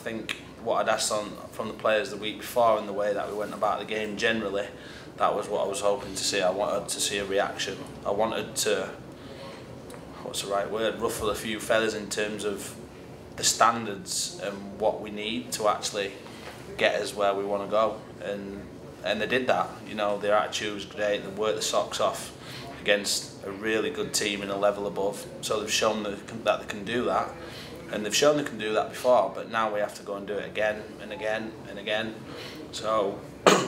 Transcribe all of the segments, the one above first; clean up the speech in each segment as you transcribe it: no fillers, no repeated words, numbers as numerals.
think what I'd asked from the players the week before and the way that we went about the game generally, that was what I was hoping to see. I wanted to see a reaction. I wanted to, what's the right word, ruffle a few feathers in terms of the standards and what we need to actually get us where we want to go. And they did that. You know, their attitude was great. They worked the socks off against a really good team in a level above. So they've shown that they can do that. And they've shown they can do that before, but now we have to go and do it again and again and again. So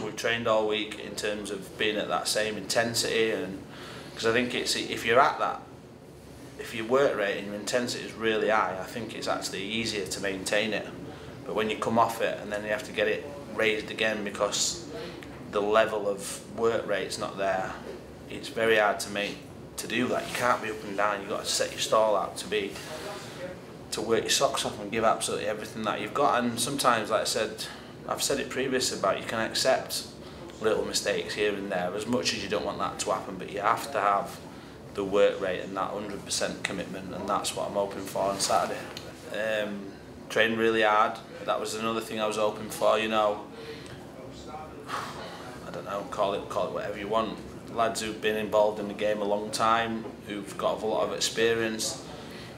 we've trained all week in terms of being at that same intensity, and because I think it's, if you're at that, if your work rate and your intensity is really high, I think it's actually easier to maintain it. But when you come off it and then you have to get it raised again because the level of work rate's not there, it's very hard to do that. You can't be up and down. You've got to set your stall out to work your socks off and give absolutely everything that you've got. And sometimes, like I said, I've said it previously about, you can accept little mistakes here and there as much as you don't want that to happen, but you have to have the work rate and that 100% commitment, and that's what I'm hoping for on Saturday. Train really hard. That was another thing I was hoping for. You know, I don't know, call it whatever you want. Lads who've been involved in the game a long time, who've got a lot of experience.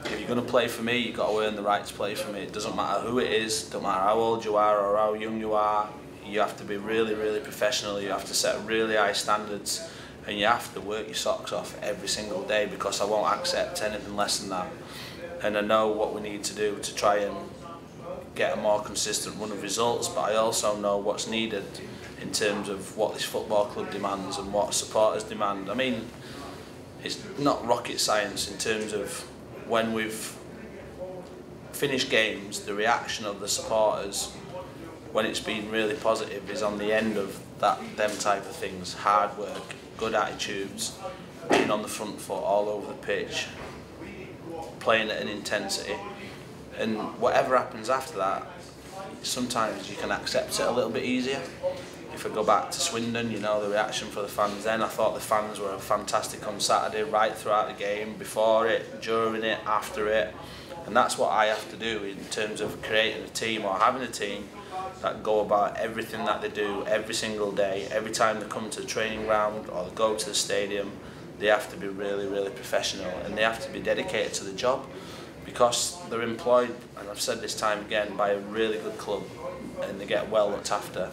If you're going to play for me, you've got to earn the right to play for me. It doesn't matter who it is, don't matter how old you are or how young you are. You have to be really, really professional. You have to set really high standards, and you have to work your socks off every single day, because I won't accept anything less than that. And I know what we need to do to try and get a more consistent run of results, but I also know what's needed in terms of what this football club demands and what supporters demand. I mean, it's not rocket science in terms of when we've finished games, the reaction of the supporters, when it's been really positive, is on the end of them type of things. Hard work, good attitudes, being on the front foot all over the pitch, playing at an intensity, and whatever happens after that, sometimes you can accept it a little bit easier. If I go back to Swindon, you know, the reaction for the fans then, I thought the fans were fantastic on Saturday, right throughout the game, before it, during it, after it. And that's what I have to do in terms of creating a team or having a team that go about everything that they do every single day. Every time they come to the training ground or they go to the stadium, they have to be really, really professional, and they have to be dedicated to the job, because they're employed, and I've said this time again, by a really good club, and they get well looked after.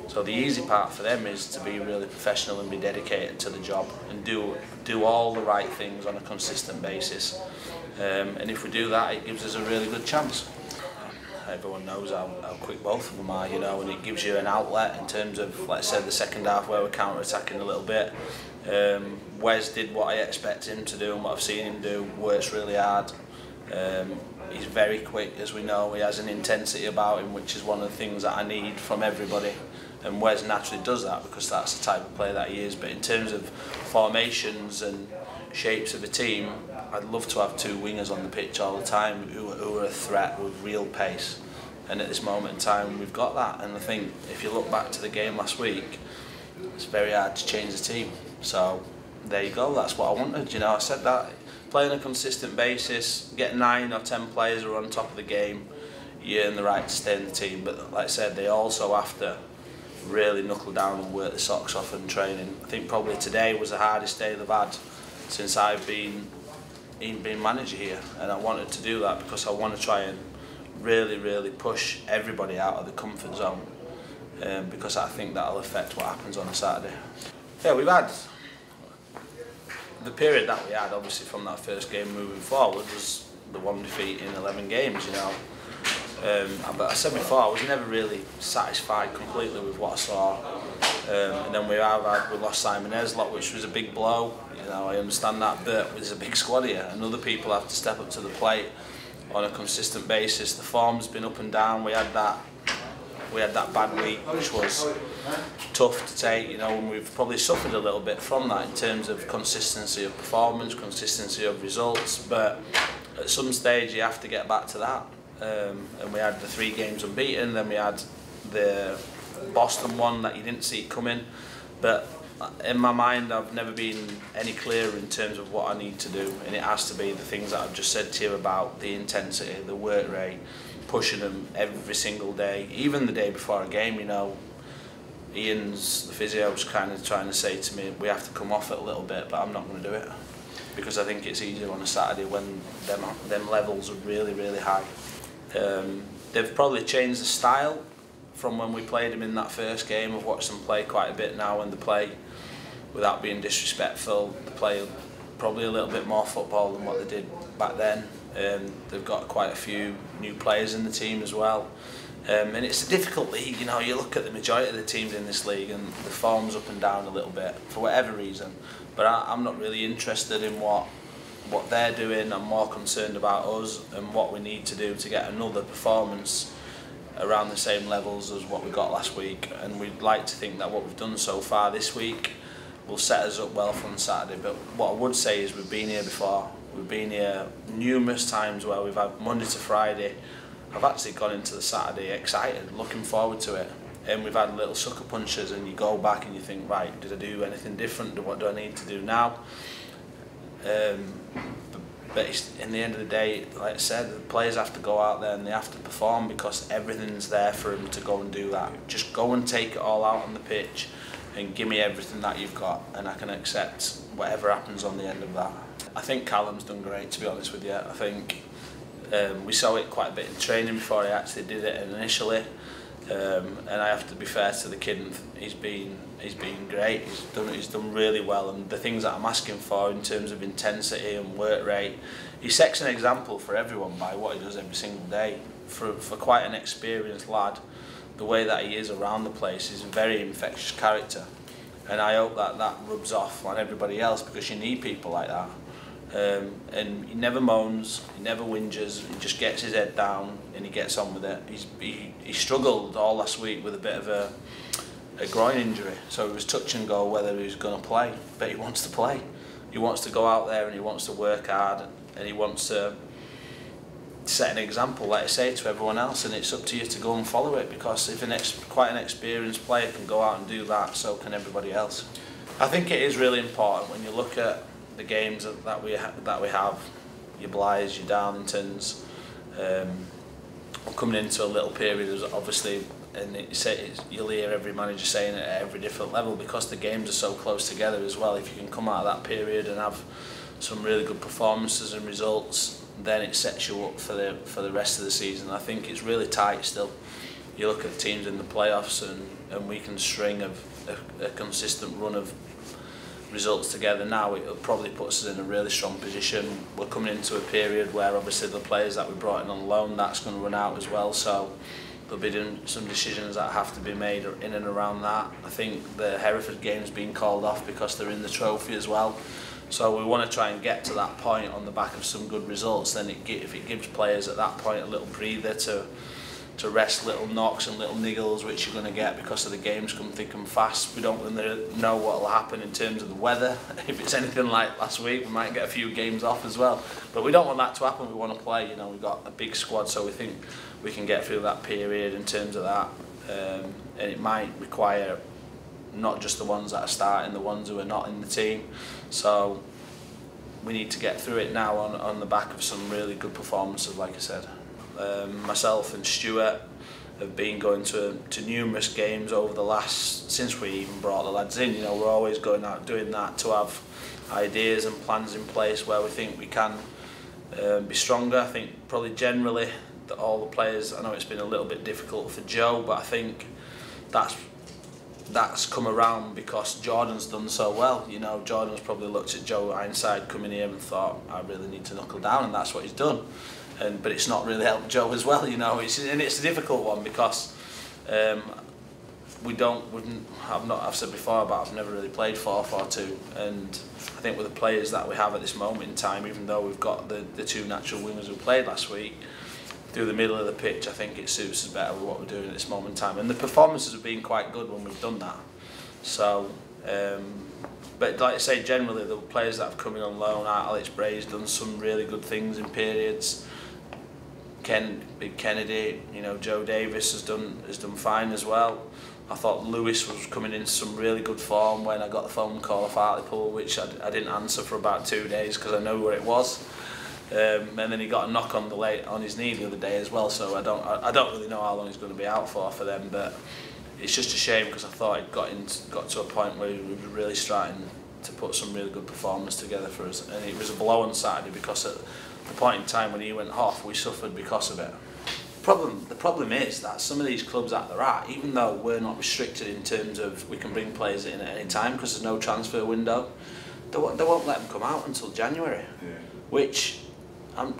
So the easy part for them is to be really professional and be dedicated to the job and do all the right things on a consistent basis. And if we do that, it gives us a really good chance. Everyone knows how quick both of them are, you know, and it gives you an outlet in terms of, like I said, the second half where we're counter-attacking a little bit. Wes did what I expect him to do and what I've seen him do, works really hard. He's very quick, as we know. He has an intensity about him, which is one of the things that I need from everybody. And Wes naturally does that because that's the type of player that he is. But in terms of formations and shapes of a team, I'd love to have two wingers on the pitch all the time who are a threat with real pace. And at this moment in time, we've got that. And I think if you look back to the game last week, it's very hard to change the team. So there you go, that's what I wanted. You know, I said that. Play on a consistent basis, get 9 or 10 players who are on top of the game, you earn the right to stay in the team. But like I said, they also have to really knuckle down and work the socks off in training. I think probably today was the hardest day they've had since I've been manager here, and I wanted to do that because I want to try and really push everybody out of the comfort zone, because I think that'll affect what happens on a Saturday. Yeah, we've had the period that we had, obviously, from that first game moving forward, was the one defeat in 11 games, you know. But I said before, I was never really satisfied completely with what I saw. And then we lost Simon Eslott, which was a big blow. You know, I understand that, but there's a big squad here, and other people have to step up to the plate on a consistent basis. The form's been up and down. We had that bad week, which was tough to take, you know, and we've probably suffered a little bit from that in terms of consistency of performance, consistency of results, but at some stage you have to get back to that. And we had the 3 games unbeaten, then we had the Boston one that you didn't see coming, but in my mind I've never been any clearer in terms of what I need to do, and it has to be the things that I've just said to you about the intensity, the work rate, pushing them every single day, even the day before a game. You know, Ian's, the physio, was kind of trying to say to me, we have to come off it a little bit, but I'm not going to do it, because I think it's easier on a Saturday when them levels are really, really high. They've probably changed the style from when we played them in that first game. I've watched them play quite a bit now, and they play, without being disrespectful, they play probably a little bit more football than what they did back then. They've got quite a few new players in the team as well. And it's a difficult league, you know. You look at the majority of the teams in this league and the form's up and down a little bit for whatever reason. But I'm not really interested in what they're doing. I'm more concerned about us and what we need to do to get another performance around the same levels as what we got last week. And we'd like to think that what we've done so far this week will set us up well for Saturday. But what I would say is we've been here before. We've been here numerous times where we've had Monday to Friday. I've actually gone into the Saturday excited, looking forward to it. And we've had little sucker punches, and you go back and you think, right, did I do anything different? What do I need to do now? But in the end of the day, like I said, the players have to go out there and they have to perform, because everything's there for them to go and do that. Just go and take it all out on the pitch and give me everything that you've got, and I can accept whatever happens on the end of that. I think Kallum's done great, to be honest with you. I think we saw it quite a bit in training before he actually did it initially, and I have to be fair to the kid. He's been great. He's done really well, and the things that I'm asking for in terms of intensity and work rate, he sets an example for everyone by what he does every single day. For quite an experienced lad, the way that he is around the place is a very infectious character, and I hope that rubs off on everybody else, because you need people like that. And he never moans, he never whinges, he just gets his head down and he gets on with it. He struggled all last week with a bit of a groin injury, so it was touch and go whether he was going to play, but he wants to play. He wants to go out there and he wants to work hard, and he wants to set an example, like I say, to everyone else, and it's up to you to go and follow it, because if quite an experienced player can go out and do that, so can everybody else. I think it is really important when you look at the games that we have, your Blays, your Darlingtons, coming into a little period, obviously, and you'll hear every manager saying it at every different level, because the games are so close together as well. If you can come out of that period and have some really good performances and results, then it sets you up for the rest of the season. I think it's really tight still. You look at the teams in the playoffs, and we can string a consistent run of results together now. It probably puts us in a really strong position. We're coming into a period where obviously the players that we brought in on loan, that's going to run out as well, so there'll be some decisions that have to be made in and around that. I think the Hereford game's been called off because they're in the trophy as well, so we want to try and get to that point on the back of some good results. Then if it gives players at that point a little breather to rest little knocks and little niggles, which you're going to get because of the games come thick and fast. We don't really know what will happen in terms of the weather. If it's anything like last week, we might get a few games off as well. But we don't want that to happen. We want to play. You know, we've got a big squad, so we think we can get through that period in terms of that. And it might require not just the ones that are starting, the ones who are not in the team. So we need to get through it now on the back of some really good performances, like I said. Myself and Stuart have been going to numerous games over the since we even brought the lads in. You know, we're always going out doing that to have ideas and plans in place where we think we can be stronger. I think probably generally that all the players, I know it's been a little bit difficult for Joe, but I think that's come around because Jordan's done so well. You know, Jordan's probably looked at Joe Ironside coming here and thought, I really need to knuckle down, and that's what he's done. But it's not really helped Joe as well, you know. It's a difficult one because I've said before, but I've never really played 4-4-2, and I think with the players that we have at this moment in time, even though we've got the two natural wingers who played last week, through the middle of the pitch, I think it suits us better with what we're doing at this moment in time, and the performances have been quite good when we've done that. So, but like I say, generally the players that have come in on loan, Alex Bray's done some really good things in periods. Big Kennedy, you know, Joe Davis has done fine as well. I thought Lewis was coming in some really good form when I got the phone call off Hartlepool, which I didn't answer for about 2 days because I know where it was. and then he got a knock on his knee the other day as well. So I don't really know how long he's going to be out for them, but it's just a shame because I thought it got to a point where we were really starting to put some really good performance together for us, and it was a blow on Saturday because at the point in time when he went off, we suffered because of it. The problem is that some of these clubs that they're at, even though we're not restricted in terms of we can bring players in at any time because there's no transfer window, they won't let them come out until January, which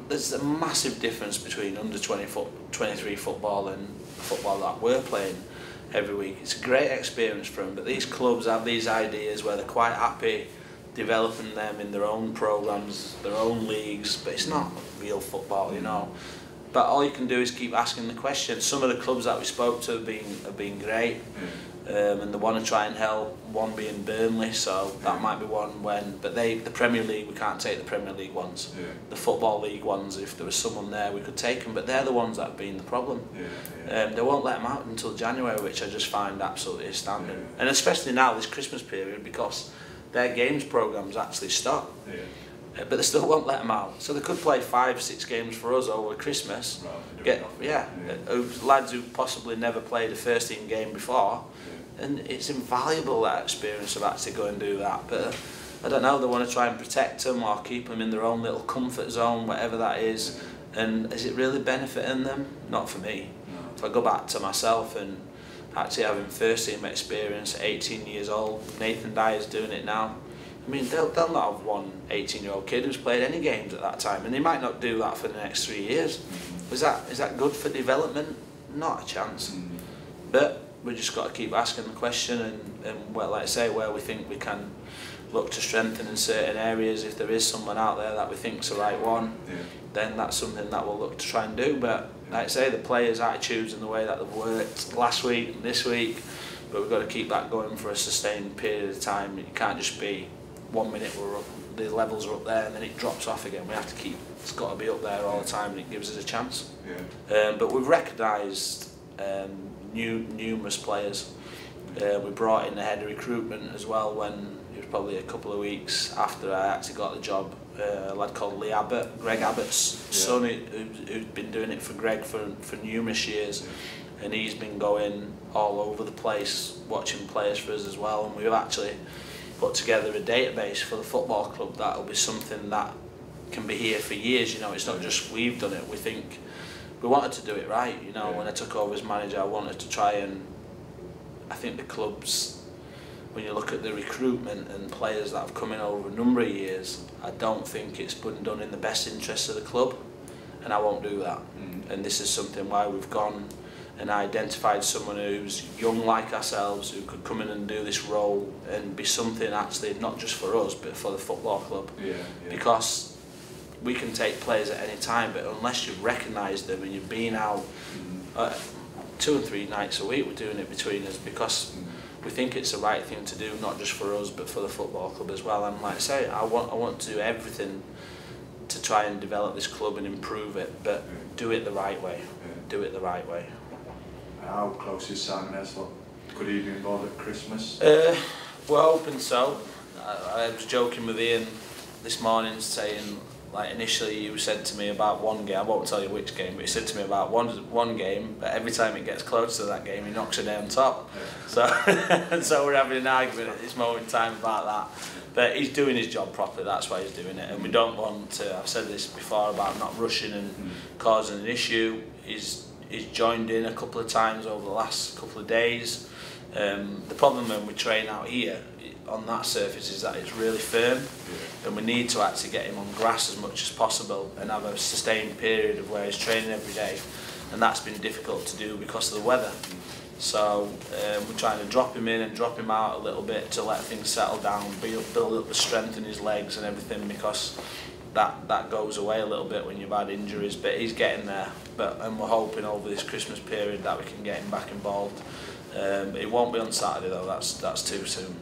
there's a massive difference between under 23 football and football that we're playing every week. It's a great experience for them, but these clubs have these ideas where they're quite happy developing them in their own programs, their own leagues, but it's not real football, you know. But all you can do is keep asking the question. Some of the clubs that we spoke to have been great, and they want to try and help. One being Burnley, so that might be one when. But the Premier League, we can't take the Premier League ones. The Football League ones, if there was someone there, we could take them. But they're the ones that have been the problem. They won't let them out until January, which I just find absolutely astounding. And especially now, this Christmas period, because their games programmes actually stop. But they still won't let them out. So they could play 5-6 games for us over Christmas. Lads who possibly never played a first team game before, and it's invaluable, that experience of actually going and do that. But I don't know, they want to try and protect them or keep them in their own little comfort zone, whatever that is. And is it really benefiting them? Not for me. If I go back to myself and actually having first team experience at 18 years old, Nathan Dyer's doing it now. I mean, they'll not have one 18-year-old kid who's played any games at that time, and they might not do that for the next 3 years. Is that good for development? Not a chance. But we just got to keep asking the question, and well, like I say, where we think we can look to strengthen in certain areas. If there is someone out there that we think's the right one, then that's something that we'll look to try and do. But like I say, the players' attitudes and the way that they've worked last week and this week, but we've got to keep that going for a sustained period of time. It can't just be 1 minute the levels are up there and then it drops off again. We have to keep, it's got to be up there all the time, and it gives us a chance. But we've recognised numerous players. We brought in the head of recruitment as well when it was probably a couple of weeks after I actually got the job. A lad called Greg Abbott's son, who's been doing it for Greg for numerous years, and he's been going all over the place watching players for us as well, and we've actually put together a database for the football club that will be something that can be here for years. You know, it's not just we've done it, we think we wanted to do it right. You know, when I took over as manager, I wanted to try, and I think the clubs, when you look at the recruitment and players that have come in over a number of years, I don't think it's been done in the best interest of the club, and I won't do that. And this is something why we've gone and identified someone who's young like ourselves, who could come in and do this role and be something actually not just for us but for the football club. Because we can take players at any time, but unless you've recognised them and you've been out 2 and 3 nights a week, we're doing it between us because we think it's the right thing to do, not just for us but for the football club as well. And like I say, I want to do everything to try and develop this club and improve it, but do it the right way. Do it the right way. How close is Simon Heslop? Could he be involved at Christmas? We're hoping so. I was joking with Ian this morning saying, like, initially you said to me about one game, I won't tell you which game, but he said to me about one game, but every time it gets close to that game he knocks it down top. So so we're having an argument at this moment in time about that. But he's doing his job properly, that's why he's doing it, and we don't want to, I've said this before about not rushing and causing an issue. He's joined in a couple of times over the last couple of days. The problem when we train out here on that surface is that it's really firm, and we need to actually get him on grass as much as possible and have a sustained period of where he's training every day, and that's been difficult to do because of the weather. So we're trying to drop him in and drop him out a little bit to let things settle down, build up the strength in his legs and everything, because that goes away a little bit when you've had injuries, but he's getting there. And we're hoping over this Christmas period that we can get him back involved. It won't be on Saturday though, that's too soon.